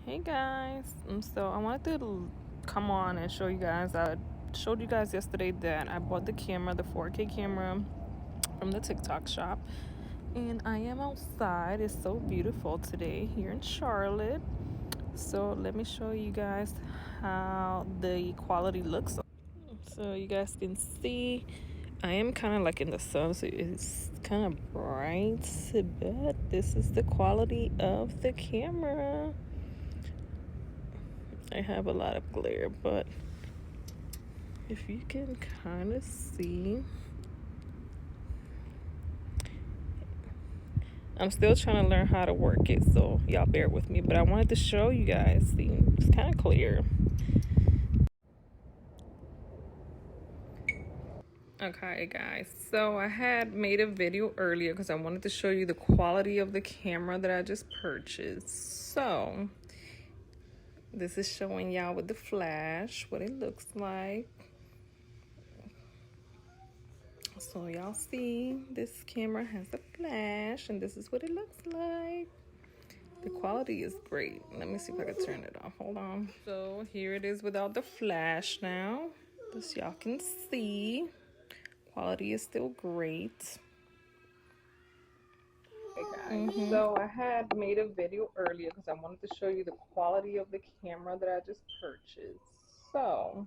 Hey guys, so I wanted to come on and show you guys. I showed you guys yesterday that I bought the camera, the 4K camera from the TikTok shop, and I am outside. It's so beautiful today here in Charlotte. So let me show you guys how the quality looks. So you guys can see I am kind of like in the sun, so it's kind of bright, but this is the quality of the camera. I have a lot of glare, but if you can kind of see, I'm still trying to learn how to work it, so y'all bear with me, but I wanted to show you guys. See, it's kind of clear. Okay guys, so I had made a video earlier because I wanted to show you the quality of the camera that I just purchased. So this is showing y'all with the flash what it looks like. So y'all see this camera has a flash and this is what it looks like. The quality is great. Let me see if I can turn it off. Hold on. So here it is without the flash now. This y'all can see. Quality is still great. Hey guys, so I had made a video earlier because I wanted to show you the quality of the camera that I just purchased. So